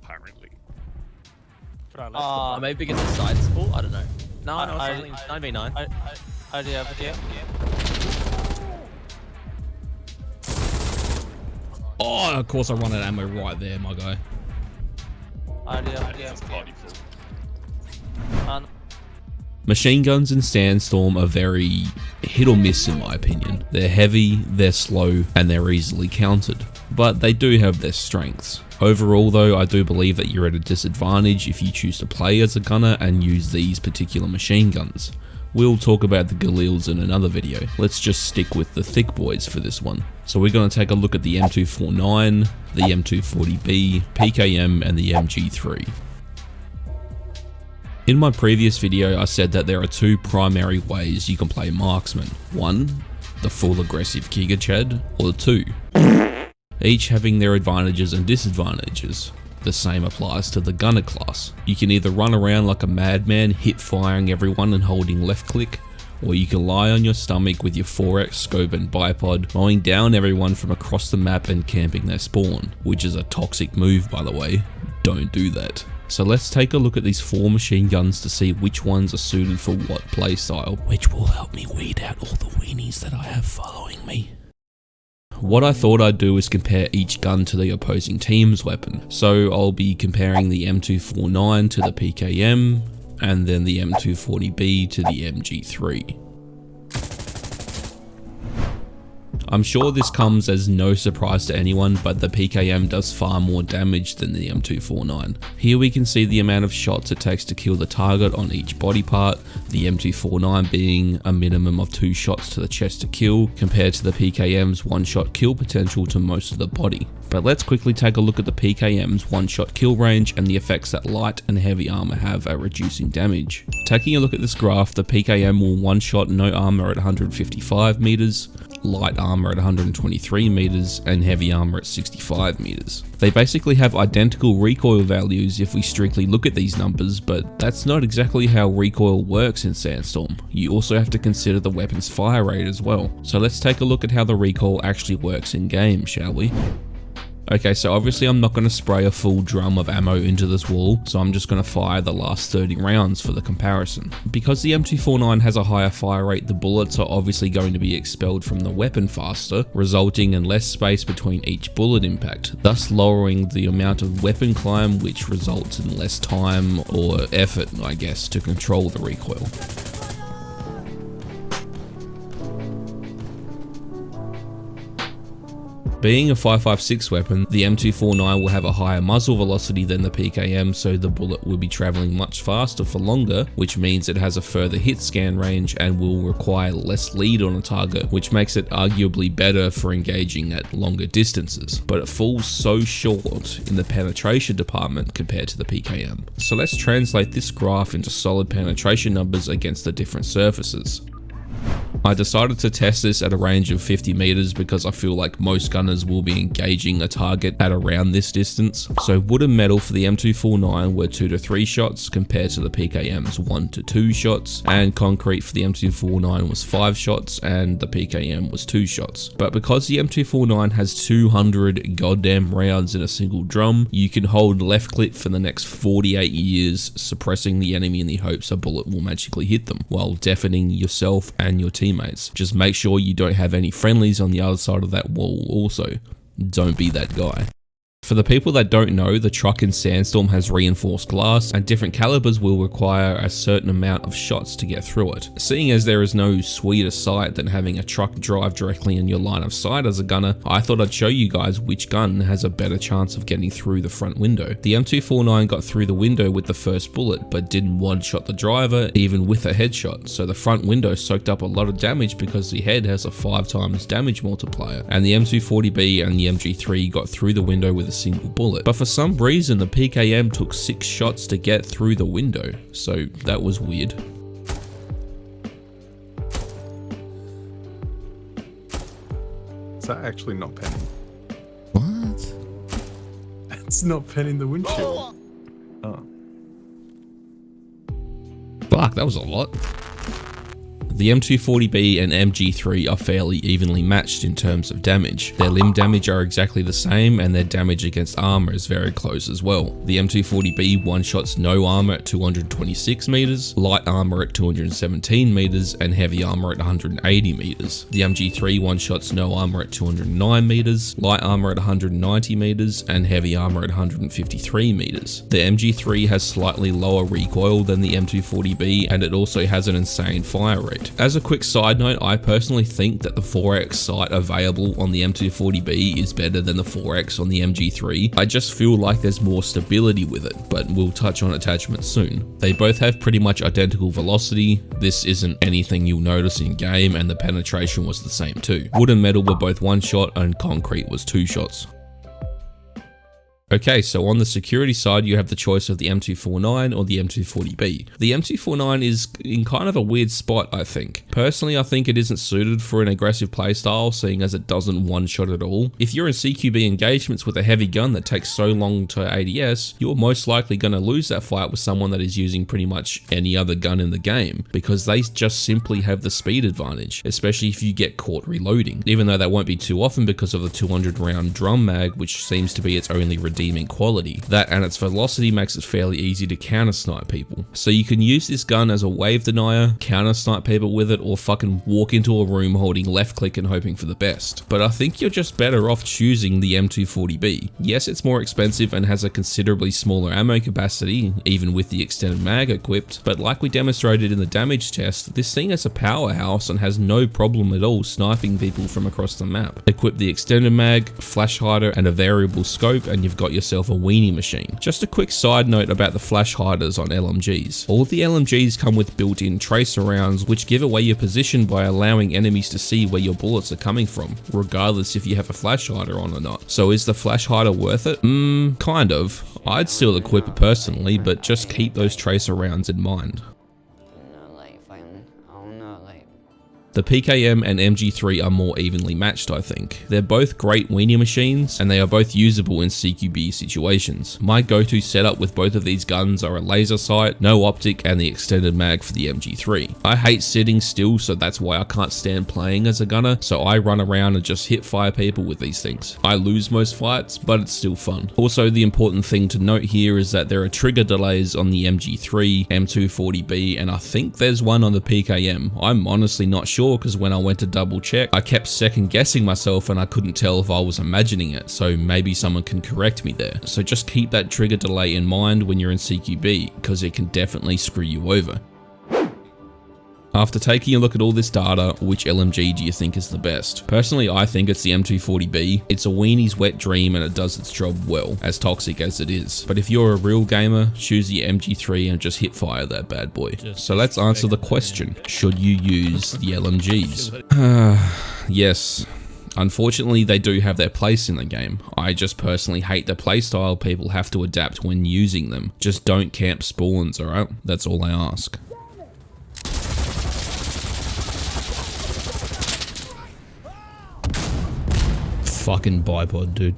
apparently. Maybe because the side's full? I don't know. No, it's only 9v9. I do have it. Oh, of course I run out of ammo right there, my guy. I do have It's party full. Machine guns in Sandstorm are very hit or miss in my opinion. They're heavy, they're slow, and they're easily countered. But they do have their strengths. Overall though, I do believe that you're at a disadvantage if you choose to play as a gunner and use these particular machine guns. We'll talk about the Galils in another video. Let's just stick with the thick boys for this one. So we're going to take a look at the M249, the M240B, PKM, and the MG3. In my previous video, I said that there are two primary ways you can play marksman. One, the full aggressive Giga Chad, or two, each having their advantages and disadvantages. The same applies to the gunner class. You can either run around like a madman, hip firing everyone and holding left click, or you can lie on your stomach with your 4x scope and bipod, mowing down everyone from across the map and camping their spawn, which is a toxic move by the way. Don't do that. So let's take a look at these 4 machine guns to see which ones are suited for what playstyle, which will help me weed out all the weenies that I have following me. What I thought I'd do is compare each gun to the opposing team's weapon. So I'll be comparing the M249 to the PKM, and then the M240B to the MG3. I'm sure this comes as no surprise to anyone, but the PKM does far more damage than the M249. Here we can see the amount of shots it takes to kill the target on each body part, the M249 being a minimum of 2 shots to the chest to kill, compared to the PKM's 1-shot kill potential to most of the body. But let's quickly take a look at the PKM's 1-shot kill range and the effects that light and heavy armor have at reducing damage. Taking a look at this graph, the PKM will 1-shot no armor at 155 meters, light armor at 123 meters, and heavy armor at 65 meters. They basically have identical recoil values if we strictly look at these numbers, but that's not exactly how recoil works in Sandstorm. You also have to consider the weapon's fire rate as well. So let's take a look at how the recoil actually works in game, shall we? Okay, so obviously I'm not going to spray a full drum of ammo into this wall, so I'm just going to fire the last 30 rounds for the comparison. Because the M249 has a higher fire rate, the bullets are obviously going to be expelled from the weapon faster, resulting in less space between each bullet impact, thus lowering the amount of weapon climb, which results in less time or effort, I guess, to control the recoil. Being a 5.56 weapon, the M249 will have a higher muzzle velocity than the PKM, so the bullet will be traveling much faster for longer, which means it has a further hit scan range and will require less lead on a target, which makes it arguably better for engaging at longer distances. But it falls so short in the penetration department compared to the PKM. So let's translate this graph into solid penetration numbers against the different surfaces. I decided to test this at a range of 50 meters because I feel like most gunners will be engaging a target at around this distance. So wood and metal for the M249 were 2 to 3 shots compared to the PKM's 1 to 2 shots, and concrete for the M249 was 5 shots and the PKM was 2 shots. But because the M249 has 200 goddamn rounds in a single drum, you can hold left click for the next 48 years, suppressing the enemy in the hopes a bullet will magically hit them, while deafening yourself and your teammates. Just make sure you don't have any friendlies on the other side of that wall also. Don't be that guy. For the people that don't know, the truck in Sandstorm has reinforced glass, and different calibers will require a certain amount of shots to get through it. Seeing as there is no sweeter sight than having a truck drive directly in your line of sight as a gunner, I thought I'd show you guys which gun has a better chance of getting through the front window. The M249 got through the window with the first bullet, but didn't one-shot the driver even with a headshot, so the front window soaked up a lot of damage because the head has a 5 times damage multiplier, and the M240B and the MG3 got through the window with a single bullet. But for some reason the PKM took 6 shots to get through the window, so that was weird. Is that actually not penning? What? It's not penning the windshield. Oh. Fuck, that was a lot. The M240B and MG3 are fairly evenly matched in terms of damage. Their limb damage are exactly the same, and their damage against armor is very close as well. The M240B one-shots no armor at 226 meters, light armor at 217 meters, and heavy armor at 180 meters. The MG3 one-shots no armor at 209 meters, light armor at 190 meters, and heavy armor at 153 meters. The MG3 has slightly lower recoil than the M240B, and it also has an insane fire rate. As a quick side note, I personally think that the 4x sight available on the M240B is better than the 4x on the MG3. I just feel like there's more stability with it, but we'll touch on attachments soon. They both have pretty much identical velocity. This isn't anything you'll notice in game, and the penetration was the same too. Wood and metal were both one shot, and concrete was 2 shots. Okay, so on the security side, you have the choice of the M249 or the M240B. The M249 is in kind of a weird spot, I think. Personally, I think it isn't suited for an aggressive playstyle, seeing as it doesn't one-shot at all. If you're in CQB engagements with a heavy gun that takes so long to ADS, you're most likely going to lose that fight with someone that is using pretty much any other gun in the game, because they just simply have the speed advantage, especially if you get caught reloading. Even though that won't be too often because of the 200 round drum mag, which seems to be its only redeeming quality. That and its velocity makes it fairly easy to counter snipe people. So you can use this gun as a wave denier, counter snipe people with it, or fucking walk into a room holding left click and hoping for the best. But I think you're just better off choosing the M240B. Yes, it's more expensive and has a considerably smaller ammo capacity, even with the extended mag equipped, but like we demonstrated in the damage test, this thing is a powerhouse and has no problem at all sniping people from across the map. Equip the extended mag, flash hider, and a variable scope, and you've got yourself a weenie machine. Just a quick side note about the flash hiders on LMGs. All of the LMGs come with built-in tracer rounds, which give away your position by allowing enemies to see where your bullets are coming from, regardless if you have a flash hider on or not. So is the flash hider worth it? Kind of. I'd still equip it personally, but just keep those tracer rounds in mind. The PKM and MG3 are more evenly matched, I think. They're both great weenie machines, and they are both usable in CQB situations. My go-to setup with both of these guns are a laser sight, no optic, and the extended mag for the MG3. I hate sitting still, so that's why I can't stand playing as a gunner, so I run around and just hit fire people with these things. I lose most fights, but it's still fun. Also, the important thing to note here is that there are trigger delays on the MG3, M240B, and I think there's one on the PKM. I'm honestly not sure, because when I went to double check, I kept second guessing myself and I couldn't tell if I was imagining it, so maybe someone can correct me there. So just keep that trigger delay in mind when you're in CQB, because it can definitely screw you over. After taking a look at all this data, which LMG do you think is the best? Personally, I think it's the M240B. It's a weenie's wet dream and it does its job well, as toxic as it is. But if you're a real gamer, choose the MG3 and just hit fire that bad boy. So let's answer the question, should you use the LMGs? Yes. Unfortunately, they do have their place in the game. I just personally hate the playstyle people have to adapt when using them. Just don't camp spawns, alright? That's all I ask. Fucking bipod, dude.